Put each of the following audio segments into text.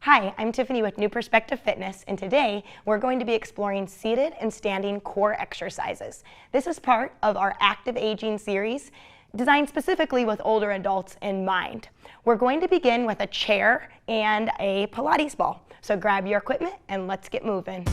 Hi, I'm Tiffany with New Perspective Fitness, and today we're going to be exploring seated and standing core exercises. This is part of our Active Aging series, designed specifically with older adults in mind. We're going to begin with a chair and a Pilates ball. So grab your equipment and let's get moving.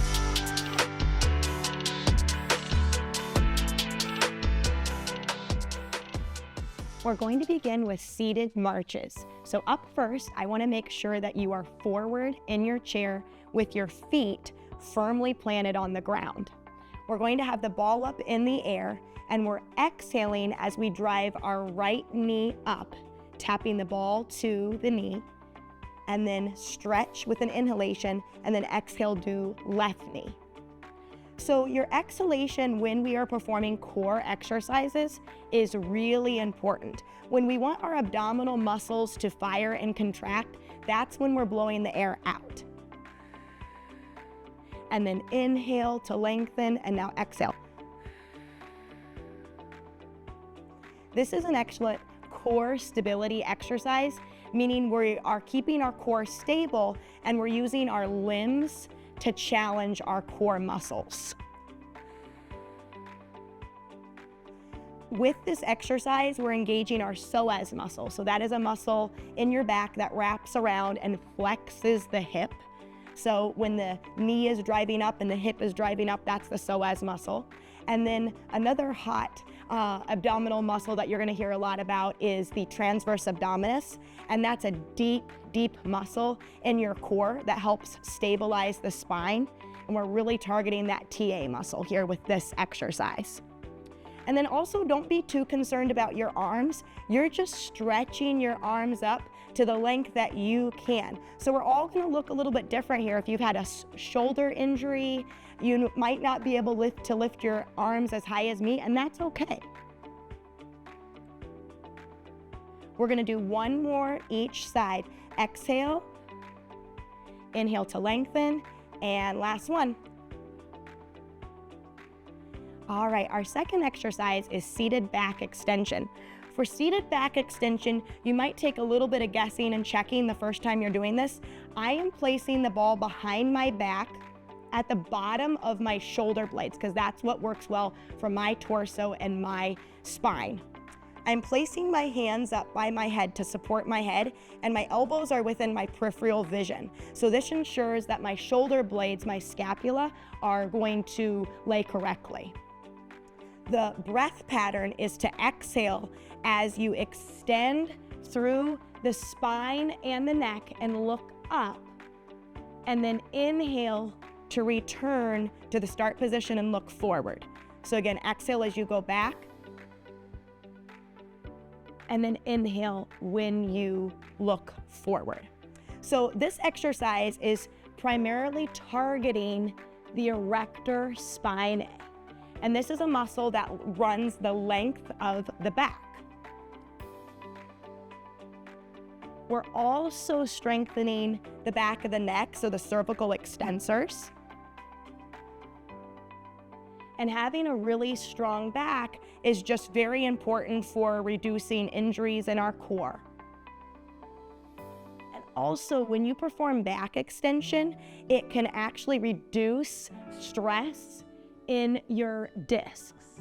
We're going to begin with seated marches. So up first, I want to make sure that you are forward in your chair with your feet firmly planted on the ground. We're going to have the ball up in the air, and we're exhaling as we drive our right knee up, tapping the ball to the knee, and then stretch with an inhalation, and then exhale, do left knee. So your exhalation when we are performing core exercises is really important. When we want our abdominal muscles to fire and contract, that's when we're blowing the air out. And then inhale to lengthen, and now exhale. This is an excellent core stability exercise, meaning we are keeping our core stable and we're using our limbs to challenge our core muscles. With this exercise, we're engaging our psoas muscle. So that is a muscle in your back that wraps around and flexes the hip. So when the knee is driving up and the hip is driving up, that's the psoas muscle. And then another hot abdominal muscle that you're gonna hear a lot about is the transverse abdominis. And that's a deep, deep muscle in your core that helps stabilize the spine. And we're really targeting that TA muscle here with this exercise. And then also don't be too concerned about your arms. You're just stretching your arms up to the length that you can. So we're all gonna look a little bit different here. If you've had a shoulder injury, you might not be able to lift your arms as high as me, and that's okay. We're gonna do one more each side. Exhale, inhale to lengthen, and last one. All right, our second exercise is seated back extension. For seated back extension, you might take a little bit of guessing and checking the first time you're doing this. I am placing the ball behind my back at the bottom of my shoulder blades, because that's what works well for my torso and my spine. I'm placing my hands up by my head to support my head, and my elbows are within my peripheral vision. So this ensures that my shoulder blades, my scapula, are going to lay correctly. The breath pattern is to exhale as you extend through the spine and the neck and look up, and then inhale to return to the start position and look forward. So again, exhale as you go back, and then inhale when you look forward. So this exercise is primarily targeting the erector spinae. And this is a muscle that runs the length of the back. We're also strengthening the back of the neck, so the cervical extensors. And having a really strong back is just very important for reducing injuries in our core. And also, when you perform back extension, it can actually reduce stress in your discs.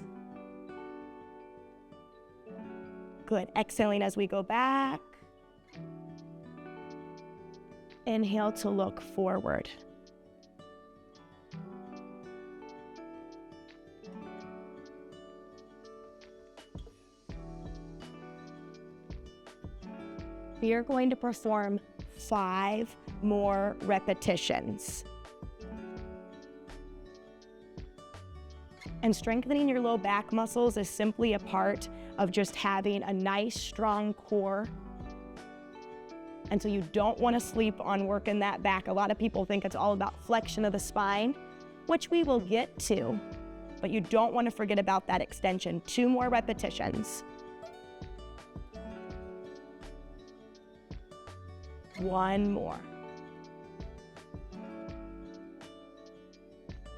Good, exhaling as we go back. Inhale to look forward. We are going to perform 5 more repetitions. And strengthening your low back muscles is simply a part of just having a nice, strong core. And so you don't want to sleep on working that back. A lot of people think it's all about flexion of the spine, which we will get to, but you don't want to forget about that extension. 2 more repetitions. 1 more.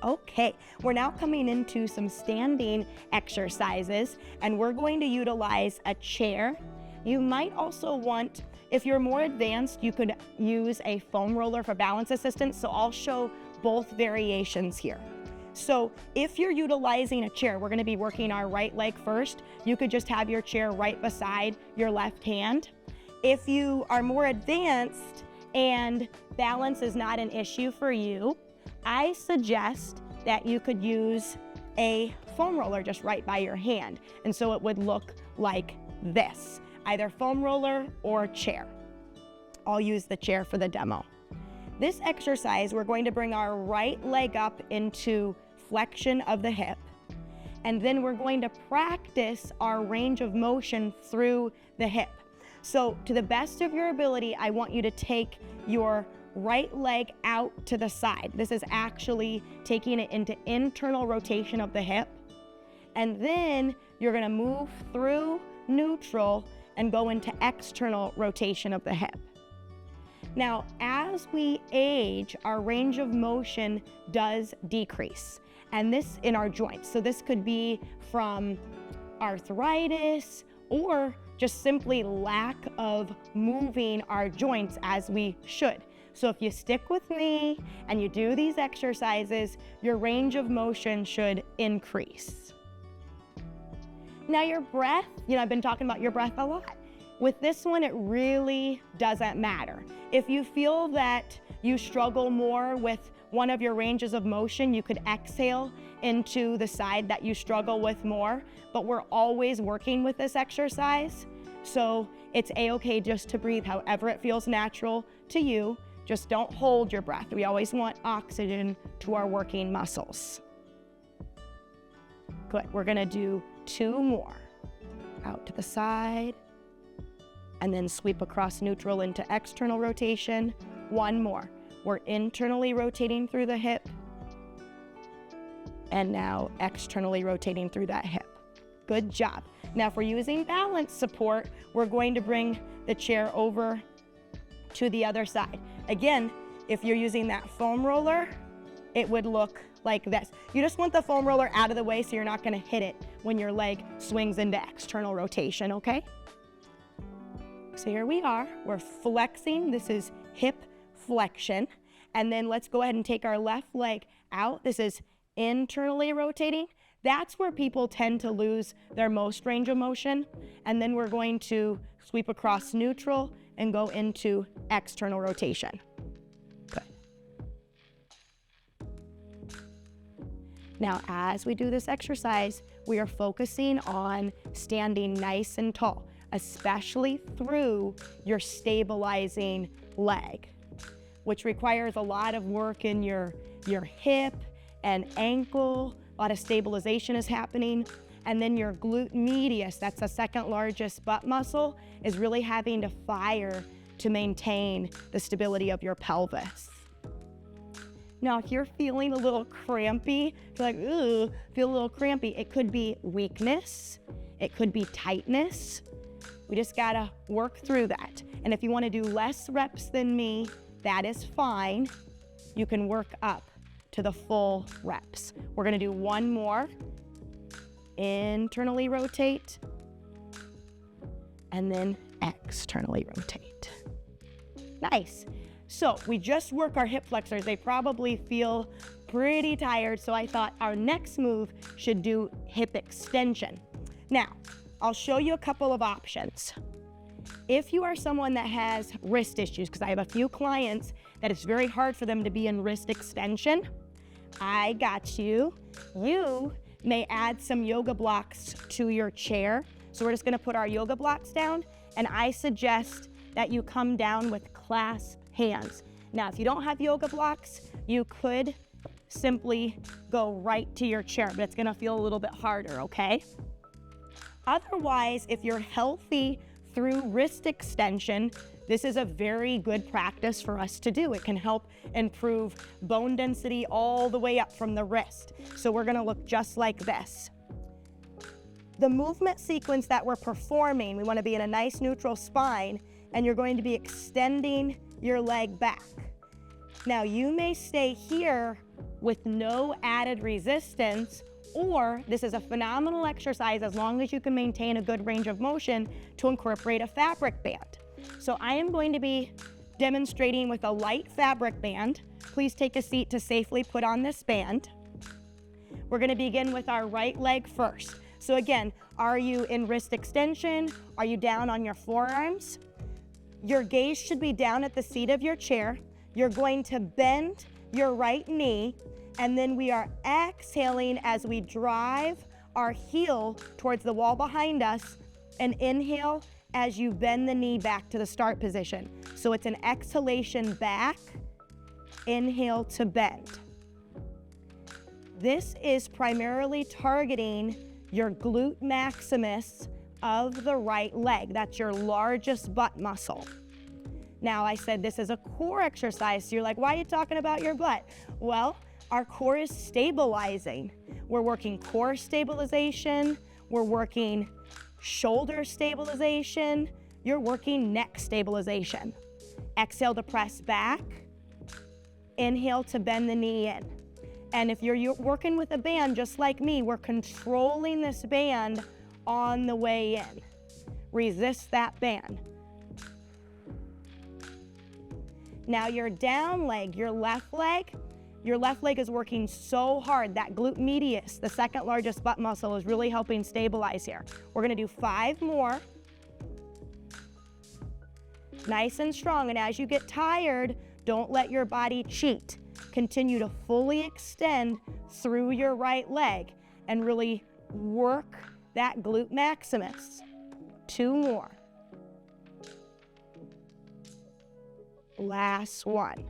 Okay, we're now coming into some standing exercises, and we're going to utilize a chair. You might also want If you're more advanced, you could use a foam roller for balance assistance. So I'll show both variations here. So if you're utilizing a chair, we're gonna be working our right leg first. You could just have your chair right beside your left hand. If you are more advanced and balance is not an issue for you, I suggest that you could use a foam roller just right by your hand. And so it would look like this, either foam roller or chair. I'll use the chair for the demo. This exercise, we're going to bring our right leg up into flexion of the hip, and then we're going to practice our range of motion through the hip. So to the best of your ability, I want you to take your right leg out to the side. This is actually taking it into internal rotation of the hip. And then you're gonna move through neutral and go into external rotation of the hip. Now, as we age, our range of motion does decrease, and this in our joints. So this could be from arthritis or just simply lack of moving our joints as we should. So if you stick with me and you do these exercises, your range of motion should increase. Now your breath, I've been talking about your breath a lot. With this one, it really doesn't matter. If you feel that you struggle more with one of your ranges of motion, you could exhale into the side that you struggle with more, but we're always working with this exercise. So it's a-okay just to breathe however it feels natural to you. Just don't hold your breath. We always want oxygen to our working muscles. Good, we're gonna do 2 more. Out to the side, and then sweep across neutral into external rotation. 1 more. We're internally rotating through the hip, and now externally rotating through that hip. Good job. Now if we're using balance support, we're going to bring the chair over to the other side. Again, if you're using that foam roller, it would look like this. You just want the foam roller out of the way so you're not gonna hit it when your leg swings into external rotation, okay? So here we are, we're flexing. This is hip flexion. And then let's go ahead and take our left leg out. This is internally rotating. That's where people tend to lose their most range of motion. And then we're going to sweep across neutral and go into external rotation. Good. Now, as we do this exercise, we are focusing on standing nice and tall, especially through your stabilizing leg, which requires a lot of work in your hip and ankle. A lot of stabilization is happening. And then your glute medius, that's the second largest butt muscle, is really having to fire to maintain the stability of your pelvis. Now, if you're feeling a little crampy, if you're like, ooh, feel a little crampy, it could be weakness, it could be tightness. We just gotta work through that. And if you wanna do less reps than me, that is fine. You can work up to the full reps. We're gonna do 1 more. Internally rotate, and then externally rotate. Nice. So we just work our hip flexors. They probably feel pretty tired, so I thought our next move should do hip extension. Now, I'll show you a couple of options. If you are someone that has wrist issues, because I have a few clients that it's very hard for them to be in wrist extension, I got you. You may add some yoga blocks to your chair. So we're just gonna put our yoga blocks down, and I suggest that you come down with clasped hands. Now, if you don't have yoga blocks, you could simply go right to your chair, but it's gonna feel a little bit harder, okay? Otherwise, if you're healthy through wrist extension, this is a very good practice for us to do. It can help improve bone density all the way up from the wrist. So we're gonna look just like this. The movement sequence that we're performing, we wanna be in a nice neutral spine, and you're going to be extending your leg back. Now you may stay here with no added resistance, or this is a phenomenal exercise as long as you can maintain a good range of motion to incorporate a fabric band. So I am going to be demonstrating with a light fabric band. Please take a seat to safely put on this band. We're going to begin with our right leg first. So again, are you in wrist extension? Are you down on your forearms? Your gaze should be down at the seat of your chair. You're going to bend your right knee, and then we are exhaling as we drive our heel towards the wall behind us, and inhale as you bend the knee back to the start position. So it's an exhalation back, inhale to bend. This is primarily targeting your glute maximus of the right leg. That's your largest butt muscle. Now, I said this is a core exercise, so you're like, why are you talking about your butt? Well, our core is stabilizing. We're working core stabilization, we're working shoulder stabilization, you're working neck stabilization. Exhale to press back, inhale to bend the knee in. And if you're working with a band just like me, we're controlling this band on the way in. Resist that band. Now your down leg, your left leg is working so hard. That glute medius, the second largest butt muscle, is really helping stabilize here. We're gonna do 5 more. Nice and strong, and as you get tired, don't let your body cheat. Continue to fully extend through your right leg and really work that glute maximus. 2 more. Last one.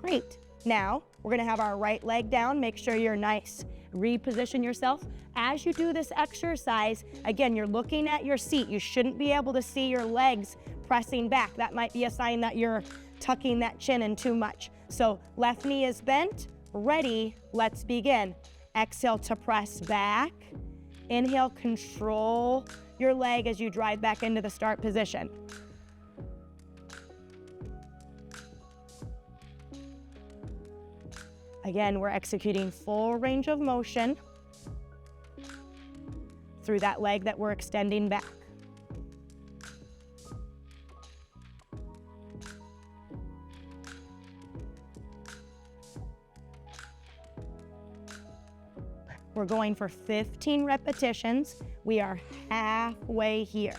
Great. Now, we're gonna have our right leg down. Make sure you're nice. Reposition yourself. As you do this exercise, again, you're looking at your seat. You shouldn't be able to see your legs pressing back. That might be a sign that you're tucking that chin in too much. So left knee is bent. Ready, let's begin. Exhale to press back. Inhale, control your leg as you drive back into the start position. Again, we're executing full range of motion through that leg that we're extending back. We're going for 15 repetitions. We are halfway here.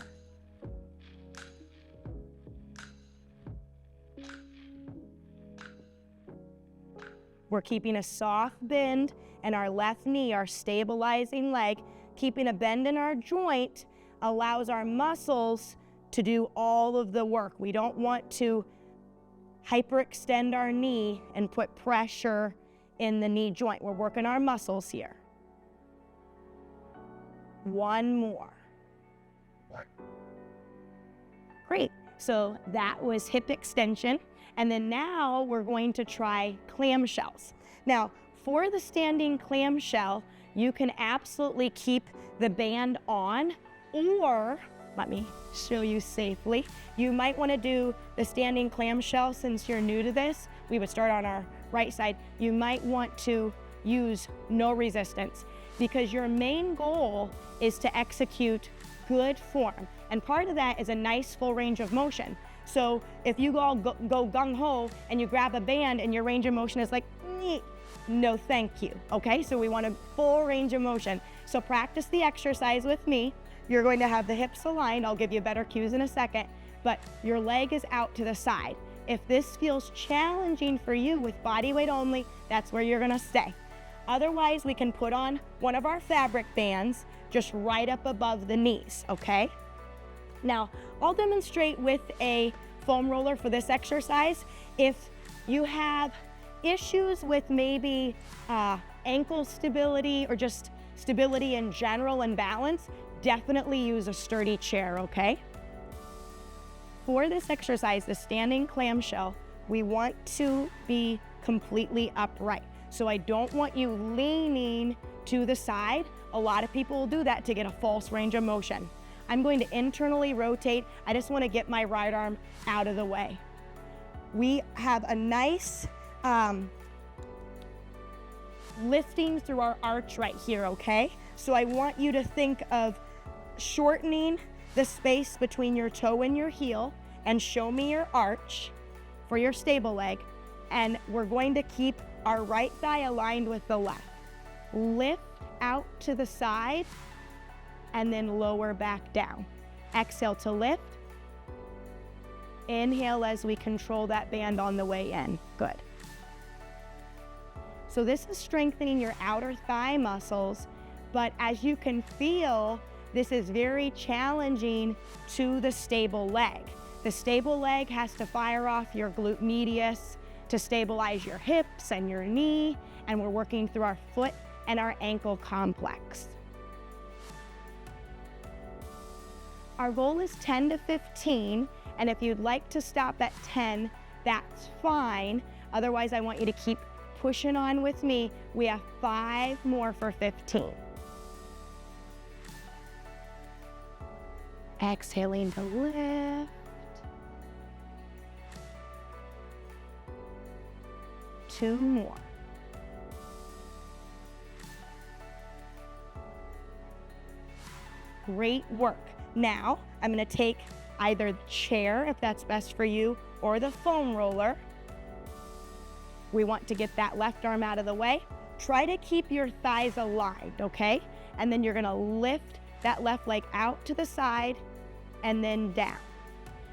We're keeping a soft bend in our left knee, our stabilizing leg. Keeping a bend in our joint allows our muscles to do all of the work. We don't want to hyperextend our knee and put pressure in the knee joint. We're working our muscles here. 1 more. Great. So that was hip extension. And then now we're going to try clamshells. Now, for the standing clamshell, you can absolutely keep the band on, or let me show you safely. You might want to do the standing clamshell since you're new to this. We would start on our right side. You might want to use no resistance, because your main goal is to execute good form. And part of that is a nice full range of motion. So if you all go gung-ho and you grab a band and your range of motion is like, no thank you, okay? So we want a full range of motion. So practice the exercise with me. You're going to have the hips aligned. I'll give you better cues in a second, but your leg is out to the side. If this feels challenging for you with body weight only, that's where you're gonna stay. Otherwise, we can put on one of our fabric bands just right up above the knees, okay? Now, I'll demonstrate with a foam roller for this exercise. If you have issues with maybe ankle stability or just stability in general and balance, definitely use a sturdy chair, okay? For this exercise, the standing clamshell, we want to be completely upright. So I don't want you leaning to the side. A lot of people will do that to get a false range of motion. I'm going to internally rotate. I just want to get my right arm out of the way. We have a nice lifting through our arch right here, okay? So I want you to think of shortening the space between your toe and your heel and show me your arch for your stable leg. And we're going to keep our right thigh aligned with the left. Lift out to the side and then lower back down. Exhale to lift. Inhale as we control that band on the way in. Good. So this is strengthening your outer thigh muscles, but as you can feel, this is very challenging to the stable leg. The stable leg has to fire off your glute medius to stabilize your hips and your knee, and we're working through our foot and our ankle complex. Our goal is 10 to 15, and if you'd like to stop at 10, that's fine. Otherwise, I want you to keep pushing on with me. We have 5 more for 15. Exhaling to lift. 2 more. Great work. Now, I'm going to take either the chair, if that's best for you, or the foam roller. We want to get that left arm out of the way. Try to keep your thighs aligned, okay? And then you're going to lift that left leg out to the side and then down.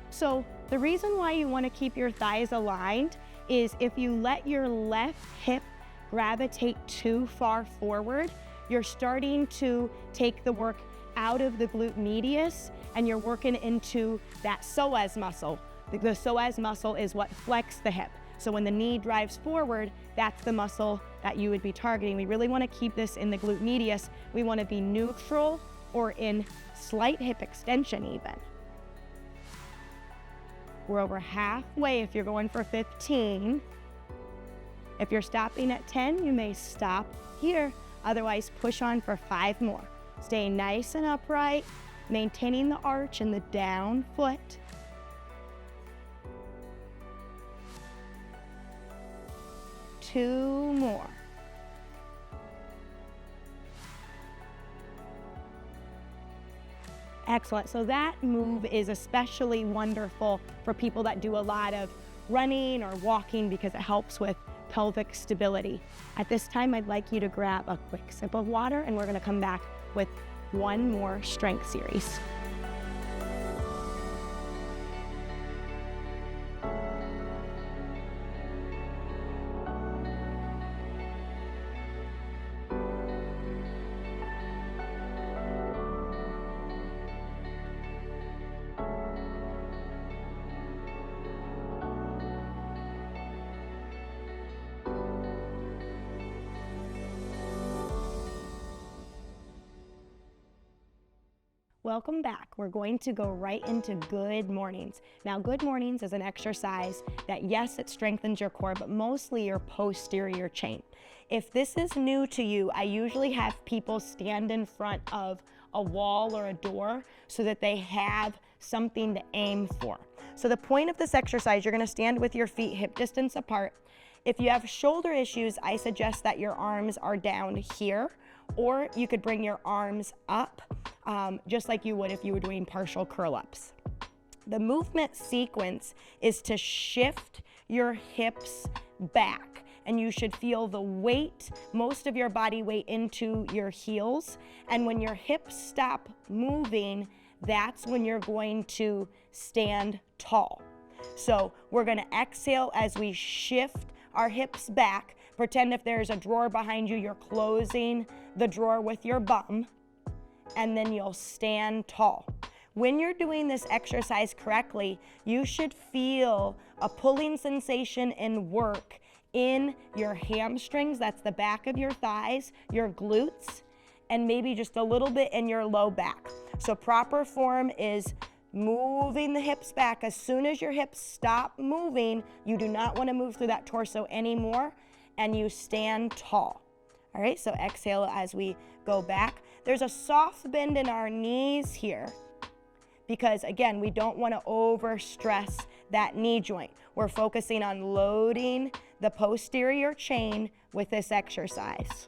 So the reason why you want to keep your thighs aligned is if you let your left hip gravitate too far forward, you're starting to take the work out of the glute medius and you're working into that psoas muscle. The psoas muscle is what flexes the hip. So when the knee drives forward, that's the muscle that you would be targeting. We really want to keep this in the glute medius. We want to be neutral or in slight hip extension even. We're over halfway if you're going for 15. If you're stopping at 10, you may stop here. Otherwise, push on for 5 more. Stay nice and upright, maintaining the arch in the down foot. 2 more. Excellent. So that move is especially wonderful for people that do a lot of running or walking because it helps with pelvic stability. At this time, I'd like you to grab a quick sip of water and we're going to come back with 1 more strength series. Welcome back. We're going to go right into good mornings. Now, good mornings is an exercise that, yes, it strengthens your core, but mostly your posterior chain. If this is new to you, I usually have people stand in front of a wall or a door so that they have something to aim for. So the point of this exercise, you're going to stand with your feet hip distance apart. If you have shoulder issues, I suggest that your arms are down here, or you could bring your arms up just like you would if you were doing partial curl-ups. The movement sequence is to shift your hips back, and you should feel the weight, most of your body weight, into your heels. And when your hips stop moving, that's when you're going to stand tall. So we're going to exhale as we shift our hips back. Pretend if there's a drawer behind you, you're closing the drawer with your bum, and then you'll stand tall. When you're doing this exercise correctly, you should feel a pulling sensation and work in your hamstrings, that's the back of your thighs, your glutes, and maybe just a little bit in your low back. So proper form is moving the hips back. As soon as your hips stop moving, you do not want to move through that torso anymore, and you stand tall. All right, so exhale as we go back. There's a soft bend in our knees here because, again, we don't want to overstress that knee joint. We're focusing on loading the posterior chain with this exercise.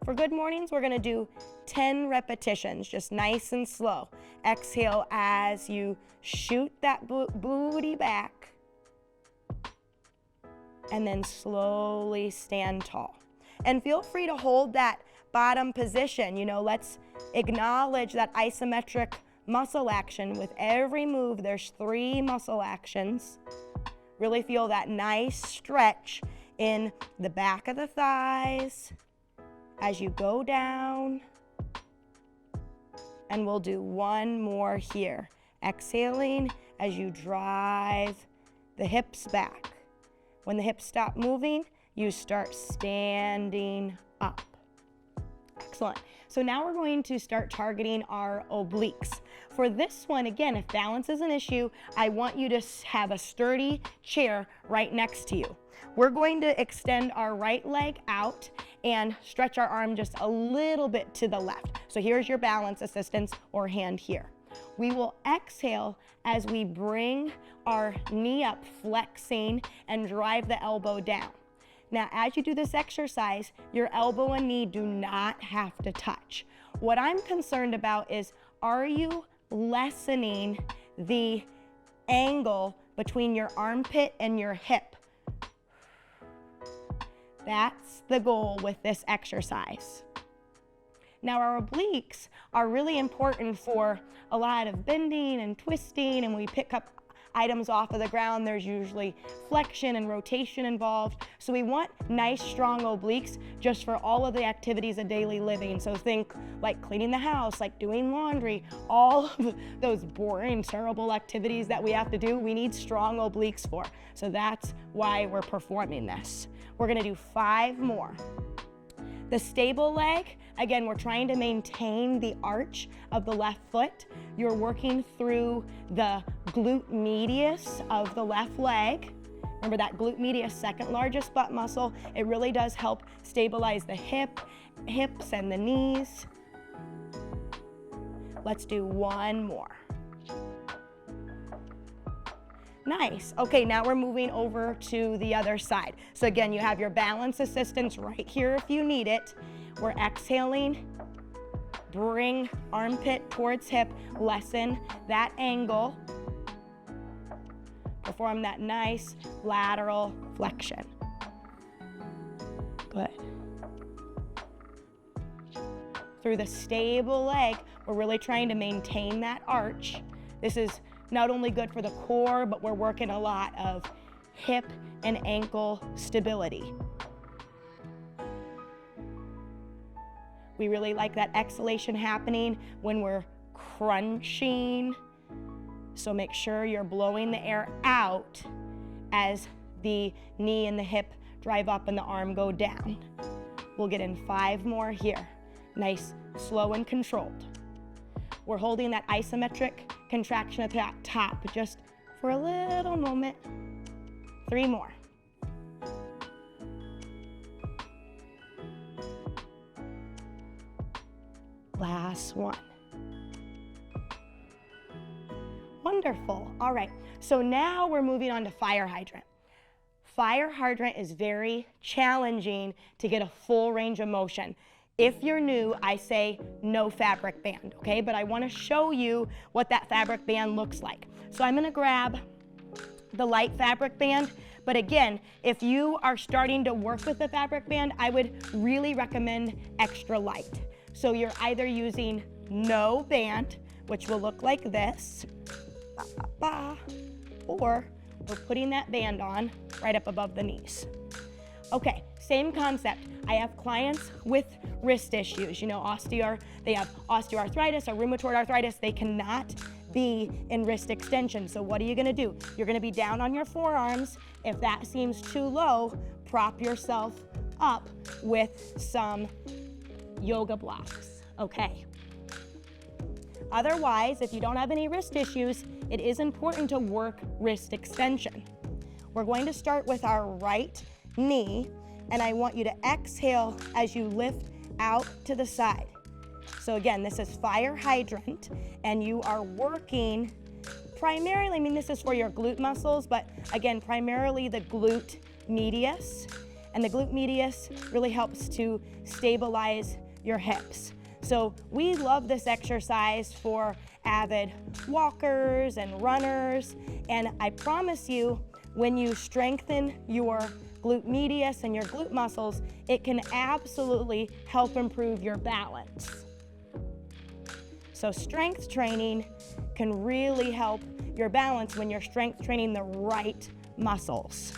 For good mornings, we're gonna do 10 repetitions, just nice and slow. Exhale as you shoot that booty back, and then slowly stand tall. And feel free to hold that bottom position. Let's acknowledge that isometric muscle action. With every move, there's 3 muscle actions. Really feel that nice stretch in the back of the thighs as you go down. And we'll do one more here. Exhaling as you drive the hips back. When the hips stop moving, you start standing up. Excellent. So now we're going to start targeting our obliques. For this one, again, if balance is an issue, I want you to have a sturdy chair right next to you. We're going to extend our right leg out and stretch our arm just a little bit to the left. So here's your balance assistance or hand here. We will exhale as we bring our knee up, flexing, and drive the elbow down. Now, as you do this exercise, your elbow and knee do not have to touch. What I'm concerned about is, are you lessening the angle between your armpit and your hip? That's the goal with this exercise. Now, our obliques are really important for a lot of bending and twisting, and when we pick up items off of the ground, there's usually flexion and rotation involved. So we want nice, strong obliques just for all of the activities of daily living. So think like cleaning the house, like doing laundry, all of those boring, terrible activities that we have to do, we need strong obliques for. So that's why we're performing this. We're gonna do 5 more. The stable leg, again, we're trying to maintain the arch of the left foot. You're working through the glute medius of the left leg. Remember that glute medius, second largest butt muscle. It really does help stabilize the hips and the knees. Let's do 1 more. Nice. Okay, now we're moving over to the other side. So again, you have your balance assistance right here if you need it. We're exhaling, bring armpit towards hip, lessen that angle. Perform that nice lateral flexion. Good. Through the stable leg, we're really trying to maintain that arch. This is not only good for the core, but we're working a lot of hip and ankle stability. We really like that exhalation happening when we're crunching. So make sure you're blowing the air out as the knee and the hip drive up and the arm go down. We'll get in 5 more here. Nice, slow and controlled. We're holding that isometric contraction at the top just for a little moment. 3 more. Last one. Wonderful. All right, so now we're moving on to fire hydrant. Fire hydrant is very challenging to get a full range of motion. If you're new, I say no fabric band, okay? But I wanna show you what that fabric band looks like. So I'm gonna grab the light fabric band, but again, if you are starting to work with the fabric band, I would really recommend extra light. So you're either using no band, which will look like this, or we're putting that band on right up above the knees. Okay, same concept. I have clients with wrist issues, they have osteoarthritis or rheumatoid arthritis. They cannot be in wrist extension. So what are you gonna do? You're gonna be down on your forearms. If that seems too low, prop yourself up with some yoga blocks, okay? Otherwise, if you don't have any wrist issues, it is important to work wrist extension. We're going to start with our right knee, and I want you to exhale as you lift out to the side. So again, this is fire hydrant, and you are working primarily, this is for your glute muscles, but again, primarily the glute medius. and the glute medius really helps to stabilize your hips. So we love this exercise for avid walkers and runners, and I promise you, when you strengthen your glute medius and your glute muscles, it can absolutely help improve your balance. So strength training can really help your balance when you're strength training the right muscles.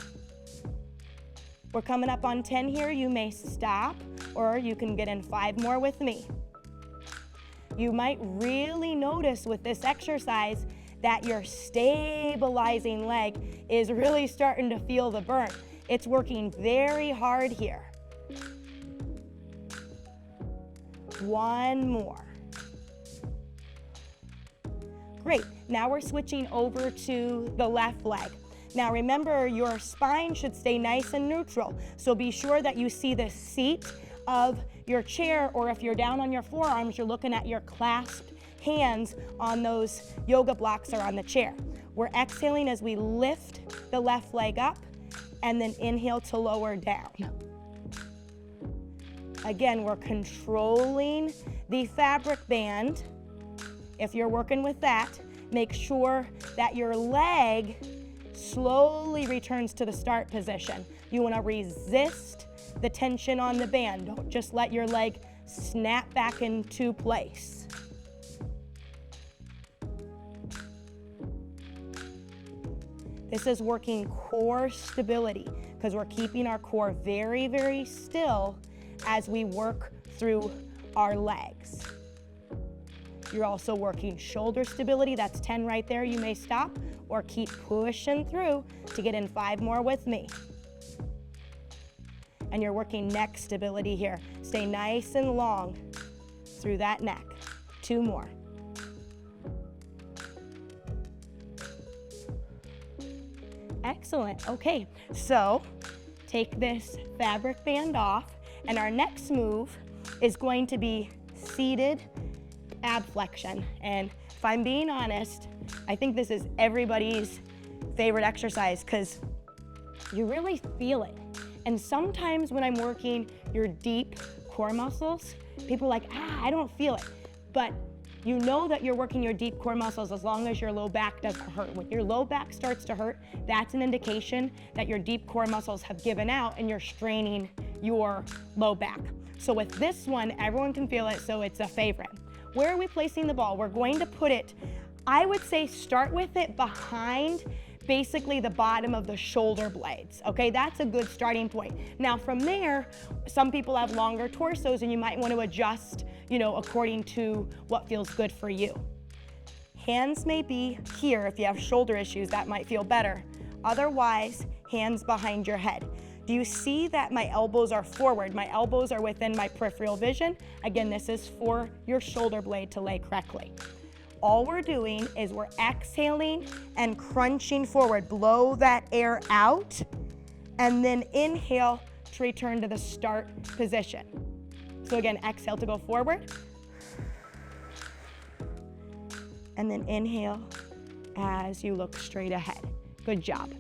We're coming up on 10 here. You may stop, or you can get in 5 more with me. You might really notice with this exercise that your stabilizing leg is really starting to feel the burn. It's working very hard here. 1 more. Great, now we're switching over to the left leg. Now remember, your spine should stay nice and neutral, so be sure that you see the seat of your chair, or if you're down on your forearms, you're looking at your clasped hands on those yoga blocks or on the chair. We're exhaling as we lift the left leg up, and then inhale to lower down. Again, we're controlling the fabric band. If you're working with that, make sure that your leg slowly returns to the start position. You want to resist the tension on the band. Don't just let your leg snap back into place. This is working core stability because we're keeping our core very, very still as we work through our legs. You're also working shoulder stability. That's 10 right there. You may stop or keep pushing through to get in 5 more with me. And you're working neck stability here. Stay nice and long through that neck. 2 more. Excellent. Okay, so take this fabric band off, and our next move is going to be seated ab flexion. And if I'm being honest, I think this is everybody's favorite exercise because you really feel it. And sometimes when I'm working your deep core muscles, people are like, I don't feel it. But you know that you're working your deep core muscles as long as your low back doesn't hurt. When your low back starts to hurt, that's an indication that your deep core muscles have given out and you're straining your low back. So with this one, everyone can feel it, so it's a favorite. Where are we placing the ball? We're going to put it, I would say start with it behind basically the bottom of the shoulder blades, okay? That's a good starting point. Now from there, some people have longer torsos and you might want to adjust, according to what feels good for you. Hands may be here. If you have shoulder issues, that might feel better. Otherwise, hands behind your head. Do you see that my elbows are forward? My elbows are within my peripheral vision. Again, this is for your shoulder blade to lay correctly. All we're doing is we're exhaling and crunching forward. Blow that air out, and then inhale to return to the start position. So again, exhale to go forward, and then inhale as you look straight ahead. Good job.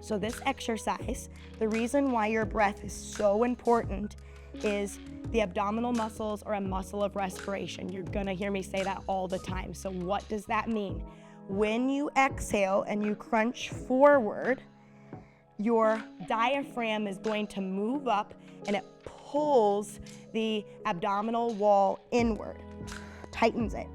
So this exercise, the reason why your breath is so important is the abdominal muscles are a muscle of respiration. You're gonna hear me say that all the time. So what does that mean? When you exhale and you crunch forward, your diaphragm is going to move up and it pulls the abdominal wall inward, tightens it.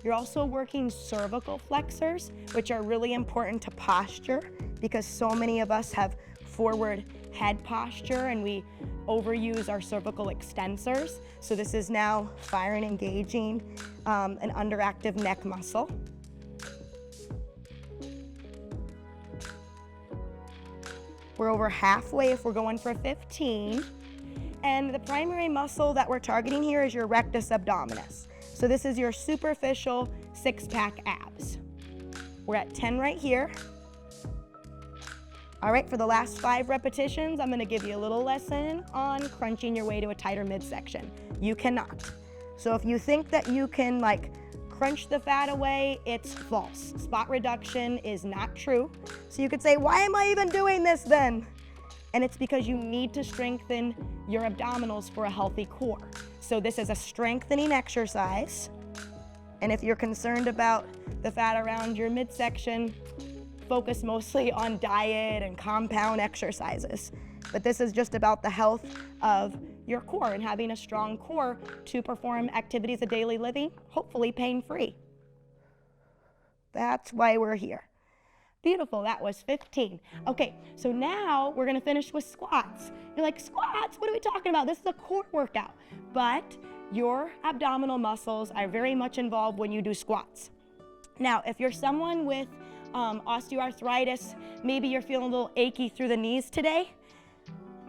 You're also working cervical flexors, which are really important to posture because so many of us have forward head posture and we overuse our cervical extensors. So this is now firing, engaging an underactive neck muscle. We're over halfway if we're going for 15. And the primary muscle that we're targeting here is your rectus abdominis. So this is your superficial six-pack abs. We're at 10 right here. All right, for the last 5 repetitions, I'm gonna give you a little lesson on crunching your way to a tighter midsection. You cannot. So if you think that you can crunch the fat away, it's false. Spot reduction is not true. So you could say, why am I even doing this then? And it's because you need to strengthen your abdominals for a healthy core. So this is a strengthening exercise. And if you're concerned about the fat around your midsection, focus mostly on diet and compound exercises. But this is just about the health of your core and having a strong core to perform activities of daily living, hopefully pain-free. That's why we're here. Beautiful, that was 15. Okay, so now we're gonna finish with squats. You're like, squats, what are we talking about? This is a core workout. But your abdominal muscles are very much involved when you do squats. Now, if you're someone with osteoarthritis, maybe you're feeling a little achy through the knees today,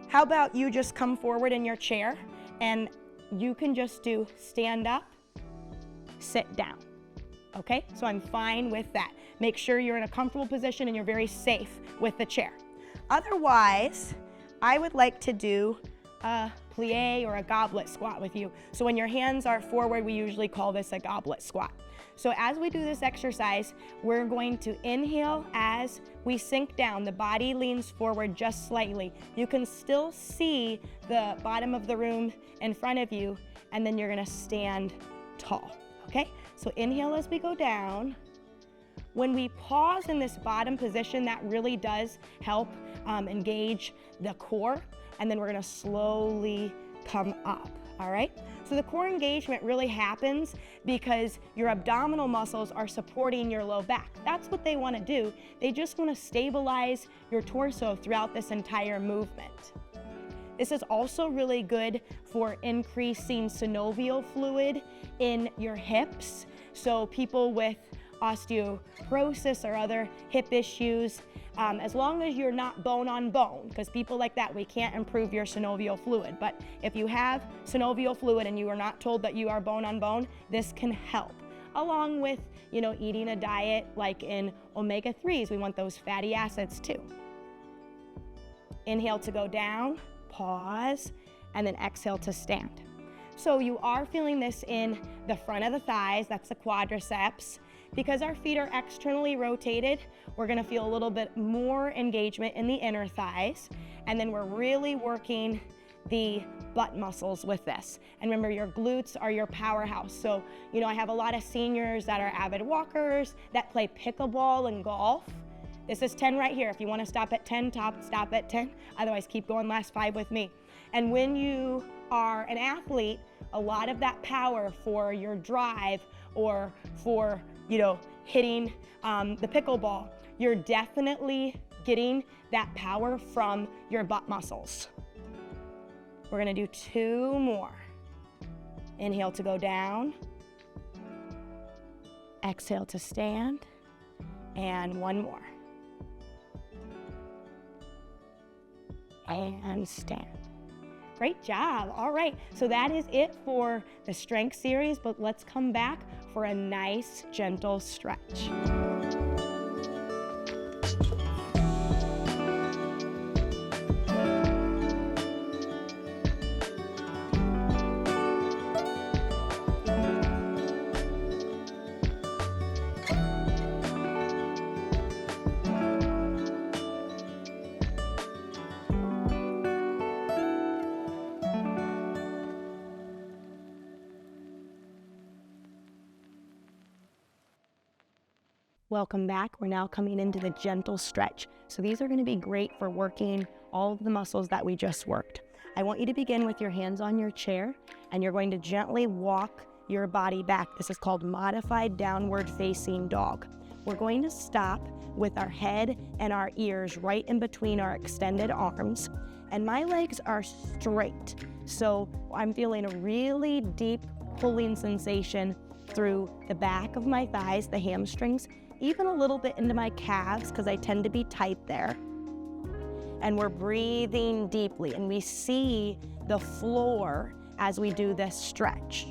how about you just come forward in your chair and you can just do stand up, sit down. Okay, so I'm fine with that. Make sure you're in a comfortable position and you're very safe with the chair. Otherwise, I would like to do a plie or a goblet squat with you. So when your hands are forward, we usually call this a goblet squat. So as we do this exercise, we're going to inhale as we sink down. The body leans forward just slightly. You can still see the bottom of the room in front of you, and then you're gonna stand tall, okay? So inhale as we go down. When we pause in this bottom position, that really does help engage the core, and then we're gonna slowly come up, all right? So the core engagement really happens because your abdominal muscles are supporting your low back. That's what they wanna do. They just wanna stabilize your torso throughout this entire movement. This is also really good for increasing synovial fluid in your hips. So people with osteoporosis or other hip issues, as long as you're not bone on bone, because people like that, we can't improve your synovial fluid. But if you have synovial fluid and you are not told that you are bone on bone, this can help. Along with, eating a diet like in omega-3s, we want those fatty acids too. Inhale to go down, pause, and then exhale to stand. So you are feeling this in the front of the thighs, that's the quadriceps. Because our feet are externally rotated, we're gonna feel a little bit more engagement in the inner thighs, and then we're really working the butt muscles with this. And remember, your glutes are your powerhouse. So, I have a lot of seniors that are avid walkers, that play pickleball and golf. This is 10 right here. If you wanna stop at 10, stop at 10. Otherwise, keep going, last 5 with me. And when you are an athlete, a lot of that power for your drive or for hitting the pickleball, you're definitely getting that power from your butt muscles. We're gonna do 2 more. Inhale to go down. Exhale to stand. And 1 more. And stand. Great job. All right, so that is it for the strength series, but let's come back for a nice, gentle stretch. Welcome back. We're now coming into the gentle stretch. So these are going to be great for working all of the muscles that we just worked. I want you to begin with your hands on your chair, and you're going to gently walk your body back. This is called modified downward facing dog. We're going to stop with our head and our ears right in between our extended arms, and my legs are straight. So I'm feeling a really deep pulling sensation through the back of my thighs, the hamstrings, even a little bit into my calves because I tend to be tight there. And we're breathing deeply, and we see the floor as we do this stretch.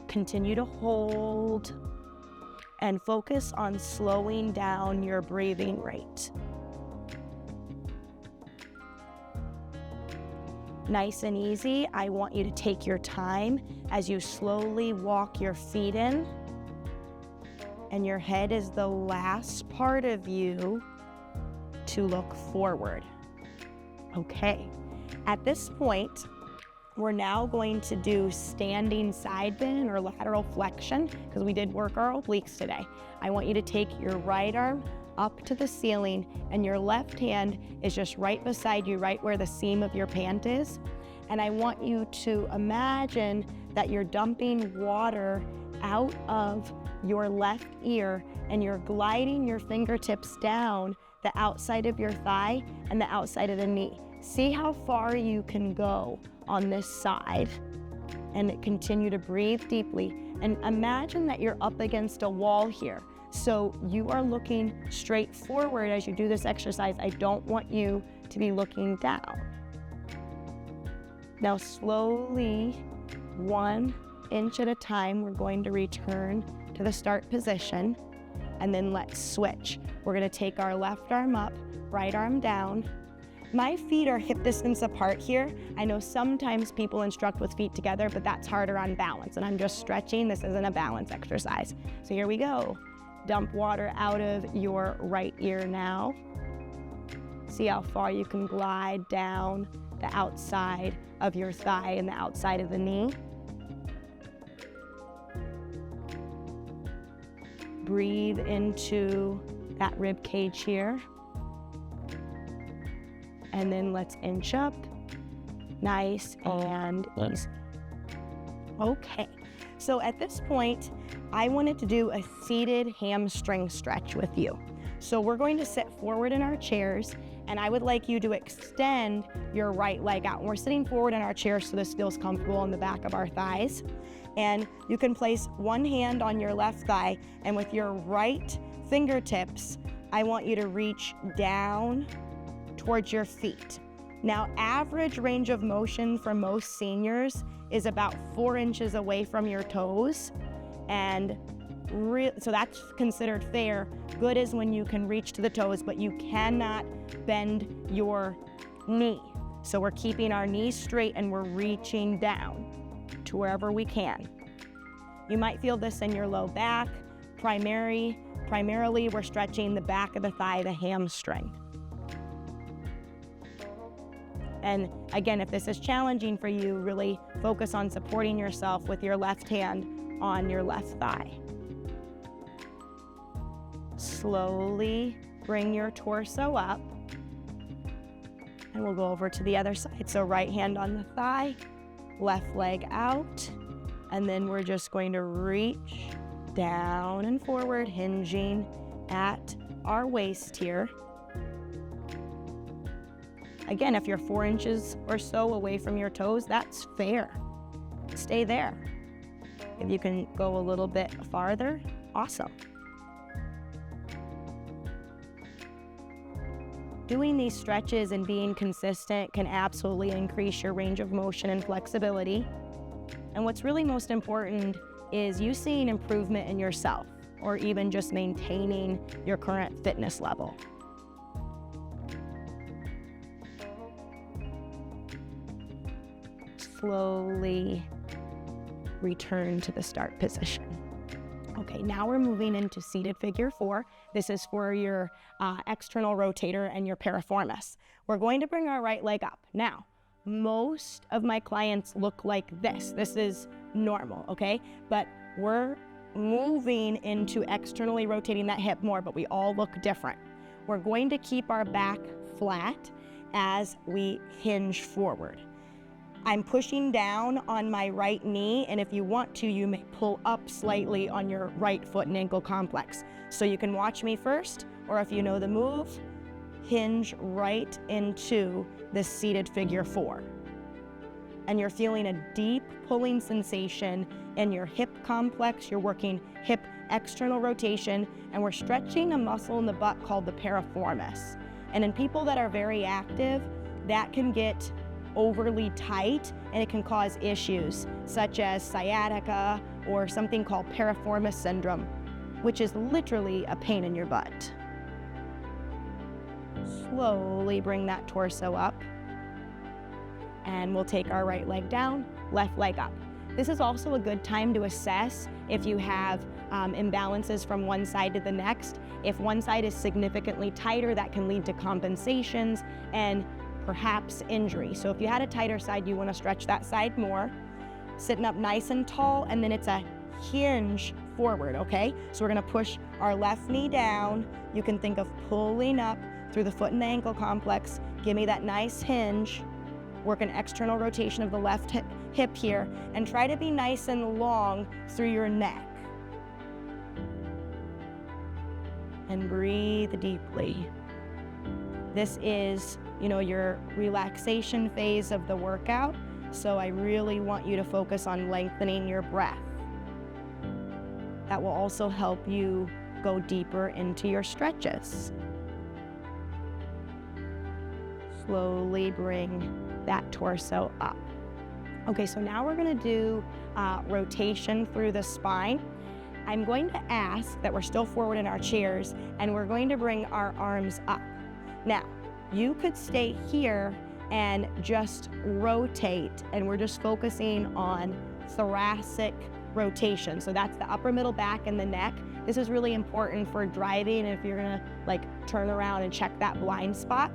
Continue to hold and focus on slowing down your breathing rate. Nice and easy. I want you to take your time as you slowly walk your feet in and your head is the last part of you to look forward. Okay, at this point, we're now going to do standing side bend or lateral flexion because we did work our obliques today. I want you to take your right arm up to the ceiling and your left hand is just right beside you, right where the seam of your pant is. And I want you to imagine that you're dumping water out of your left ear and you're gliding your fingertips down the outside of your thigh and the outside of the knee. See how far you can go on this side and continue to breathe deeply. And imagine that you're up against a wall here. So you are looking straight forward as you do this exercise. I don't want you to be looking down. Now slowly, 1 inch at a time, we're going to return to the start position and then let's switch. We're gonna take our left arm up, right arm down. My feet are hip distance apart here. I know sometimes people instruct with feet together, but that's harder on balance, and I'm just stretching. This isn't a balance exercise. So here we go. Dump water out of your right ear now. See how far you can glide down the outside of your thigh and the outside of the knee. Breathe into that rib cage here. And then let's inch up, nice and easy. Okay, so at this point, I wanted to do a seated hamstring stretch with you. So we're going to sit forward in our chairs, and I would like you to extend your right leg out. And we're sitting forward in our chairs so this feels comfortable on the back of our thighs. And you can place one hand on your left thigh, and with your right fingertips, I want you to reach down towards your feet. Now, average range of motion for most seniors is about 4 inches away from your toes. And so that's considered fair. Good is when you can reach to the toes, but you cannot bend your knee. So we're keeping our knees straight and we're reaching down to wherever we can. You might feel this in your low back. Primarily, we're stretching the back of the thigh, the hamstring. And again, if this is challenging for you, really focus on supporting yourself with your left hand on your left thigh. Slowly bring your torso up. And we'll go over to the other side. So right hand on the thigh, left leg out. And then we're just going to reach down and forward, hinging at our waist here. Again, if you're 4 inches or so away from your toes, that's fair. Stay there. If you can go a little bit farther, awesome. Doing these stretches and being consistent can absolutely increase your range of motion and flexibility. And what's really most important is you seeing improvement in yourself, or even just maintaining your current fitness level. Slowly return to the start position. Okay, now we're moving into seated figure 4. This is for your external rotator and your piriformis. We're going to bring our right leg up. Now, most of my clients look like this. This is normal, okay? But we're moving into externally rotating that hip more, but we all look different. We're going to keep our back flat as we hinge forward. I'm pushing down on my right knee, and if you want to, you may pull up slightly on your right foot and ankle complex. So you can watch me first, or if you know the move, hinge right into the seated figure 4. And you're feeling a deep pulling sensation in your hip complex. You're working hip external rotation, and we're stretching a muscle in the butt called the piriformis. And in people that are very active, that can get overly tight and it can cause issues such as sciatica or something called piriformis syndrome, which is literally a pain in your butt. Slowly bring that torso up, and we'll take our right leg down, left leg up. This is also a good time to assess if you have imbalances from one side to the next. If one side is significantly tighter, that can lead to compensations and perhaps injury. So if you had a tighter side, you want to stretch that side more. Sitting up nice and tall, and then it's a hinge forward, okay? So we're gonna push our left knee down. You can think of pulling up through the foot and ankle complex. Give me that nice hinge. Work an external rotation of the left hip here, and try to be nice and long through your neck. And breathe deeply. This is, your relaxation phase of the workout, so I really want you to focus on lengthening your breath. That will also help you go deeper into your stretches. Slowly bring that torso up. Okay, so now we're gonna do rotation through the spine. I'm going to ask that we're still forward in our chairs, and we're going to bring our arms up. Now, you could stay here and just rotate, and we're just focusing on thoracic rotation. So that's the upper middle back and the neck. This is really important for driving if you're gonna turn around and check that blind spot.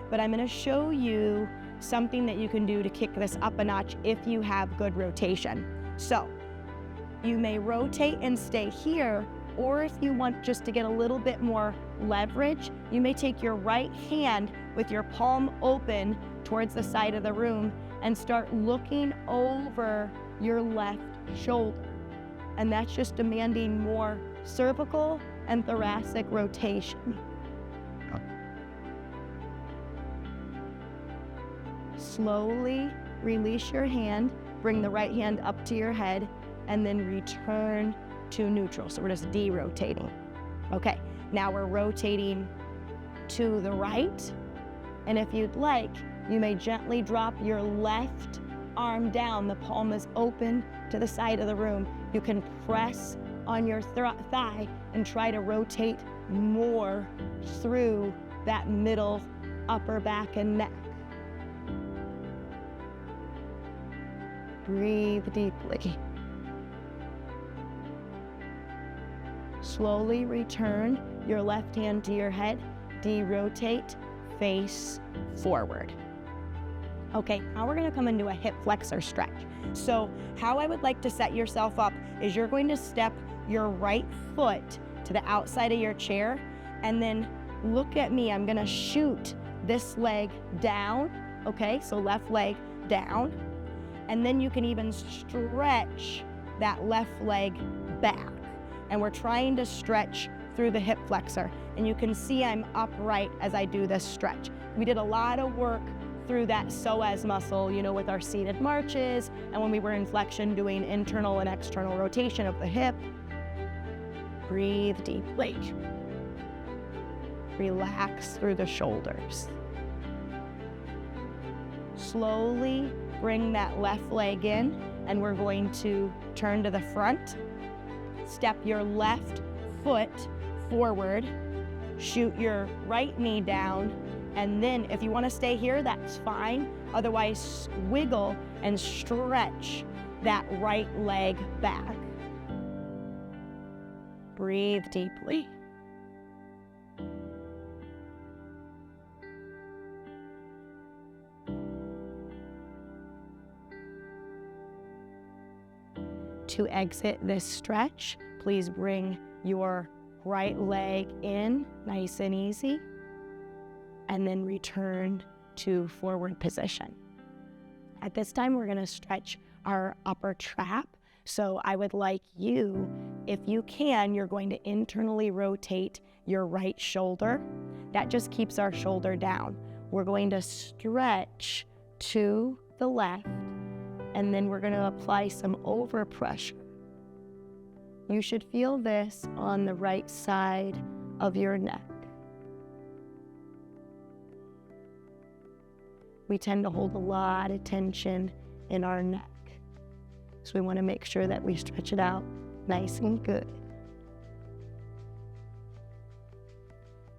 But I'm gonna show you something that you can do to kick this up a notch if you have good rotation. So you may rotate and stay here, or if you want just to get a little bit more leverage, you may take your right hand with your palm open towards the side of the room and start looking over your left shoulder. And that's just demanding more cervical and thoracic rotation. Slowly release your hand, bring the right hand up to your head, and then return to neutral. So we're just de-rotating. Okay, now we're rotating to the right. And if you'd like, you may gently drop your left arm down. The palm is open to the side of the room. You can press on your thigh and try to rotate more through that middle upper back and neck. Breathe deeply. Slowly return your left hand to your head, de-rotate, face forward. Okay, now we're gonna come into a hip flexor stretch. So how I would like to set yourself up is you're going to step your right foot to the outside of your chair, and then look at me. I'm gonna shoot this leg down, okay? So left leg down, and then you can even stretch that left leg back. And we're trying to stretch through the hip flexor. And you can see I'm upright as I do this stretch. We did a lot of work through that psoas muscle, with our seated marches, and when we were in flexion doing internal and external rotation of the hip. Breathe deeply. Relax through the shoulders. Slowly bring that left leg in, and we're going to turn to the front. Step your left foot forward, shoot your right knee down, and then if you want to stay here, that's fine. Otherwise, wiggle and stretch that right leg back. Breathe deeply. To exit this stretch, please bring your right leg in, nice and easy, and then return to forward position. At this time, we're gonna stretch our upper trap. So I would like you, if you can, you're going to internally rotate your right shoulder. That just keeps our shoulder down. We're going to stretch to the left, and then we're gonna apply some overpressure. You should feel this on the right side of your neck. We tend to hold a lot of tension in our neck. So we want to make sure that we stretch it out nice and good.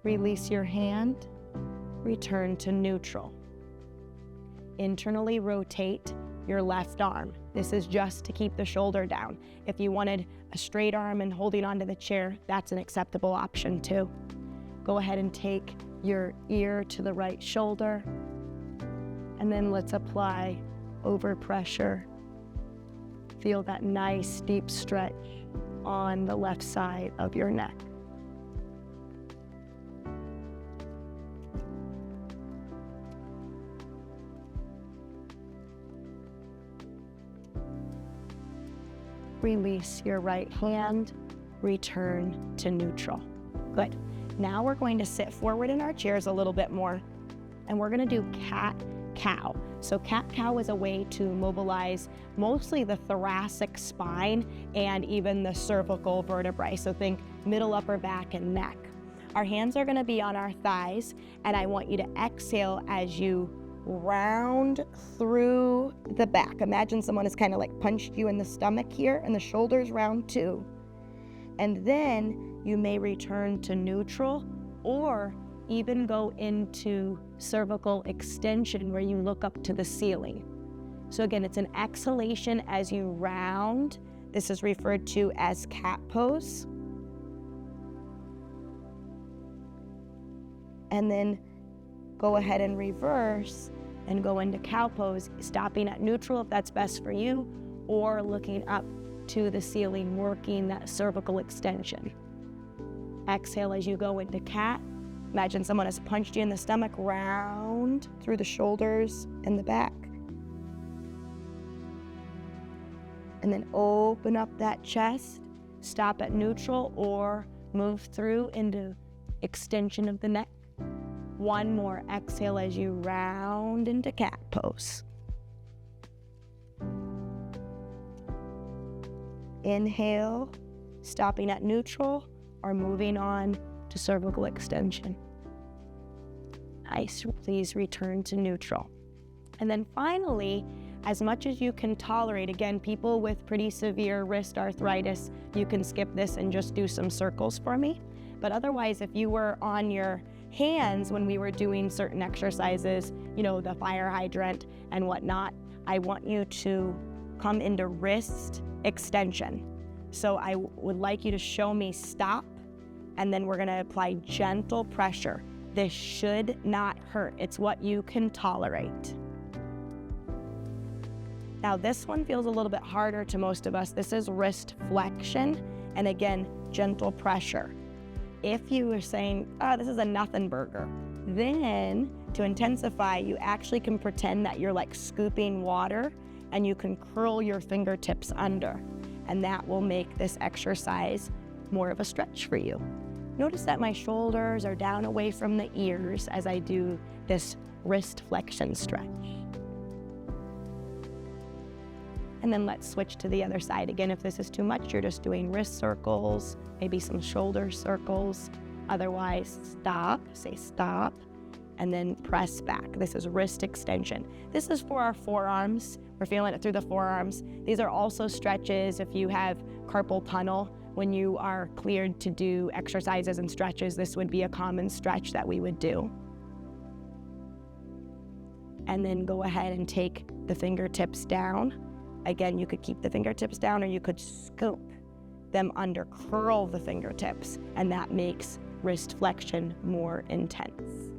Release your hand, return to neutral. Internally rotate your left arm. This is just to keep the shoulder down. If you wanted a straight arm and holding onto the chair, that's an acceptable option too. Go ahead and take your ear to the right shoulder, and then let's apply overpressure. Feel that nice deep stretch on the left side of your neck. Release your right hand, return to neutral. Good. Now we're going to sit forward in our chairs a little bit more, and we're gonna do cat-cow. So cat-cow is a way to mobilize mostly the thoracic spine and even the cervical vertebrae. So think middle, upper back, and neck. Our hands are gonna be on our thighs, and I want you to exhale as you round through the back. Imagine someone has kind of like punched you in the stomach here, and the shoulders round too. And then you may return to neutral or even go into cervical extension where you look up to the ceiling. So again, it's an exhalation as you round. This is referred to as cat pose. And then go ahead and reverse and go into cow pose, stopping at neutral if that's best for you, or looking up to the ceiling, working that cervical extension. Exhale as you go into cat. Imagine someone has punched you in the stomach, round through the shoulders and the back. And then open up that chest, stop at neutral or move through into extension of the neck. One more, exhale as you round into cat pose. Inhale, stopping at neutral or moving on to cervical extension. Nice, please return to neutral. And then finally, as much as you can tolerate, again, people with pretty severe wrist arthritis, you can skip this and just do some circles for me. But otherwise, if you were on your hands when we were doing certain exercises, you know, the fire hydrant and whatnot, I want you to come into wrist extension. So I would like you to show me stop, and then we're gonna apply gentle pressure. This should not hurt. It's what you can tolerate. Now this one feels a little bit harder to most of us. This is wrist flexion, and again, gentle pressure. If you are saying, oh, this is a nothing burger, then to intensify, you actually can pretend that you're like scooping water, and you can curl your fingertips under, and that will make this exercise more of a stretch for you. Notice that my shoulders are down away from the ears as I do this wrist flexion stretch. And then let's switch to the other side. Again, if this is too much, you're just doing wrist circles, maybe some shoulder circles. Otherwise, stop, say stop, and then press back. This is wrist extension. This is for our forearms. We're feeling it through the forearms. These are also stretches if you have carpal tunnel. When you are cleared to do exercises and stretches, this would be a common stretch that we would do. And then go ahead and take the fingertips down. Again, you could keep the fingertips down or you could scoop them under, curl the fingertips, and that makes wrist flexion more intense.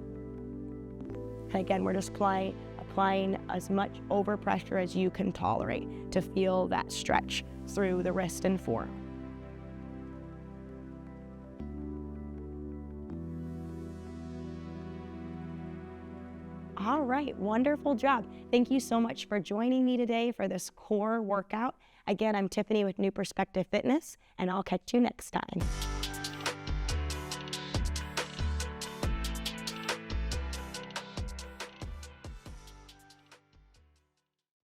And again, we're just applying as much overpressure as you can tolerate to feel that stretch through the wrist and forearm. All right, wonderful job. Thank you so much for joining me today for this core workout. Again, I'm Tiffany with New Perspective Fitness, and I'll catch you next time.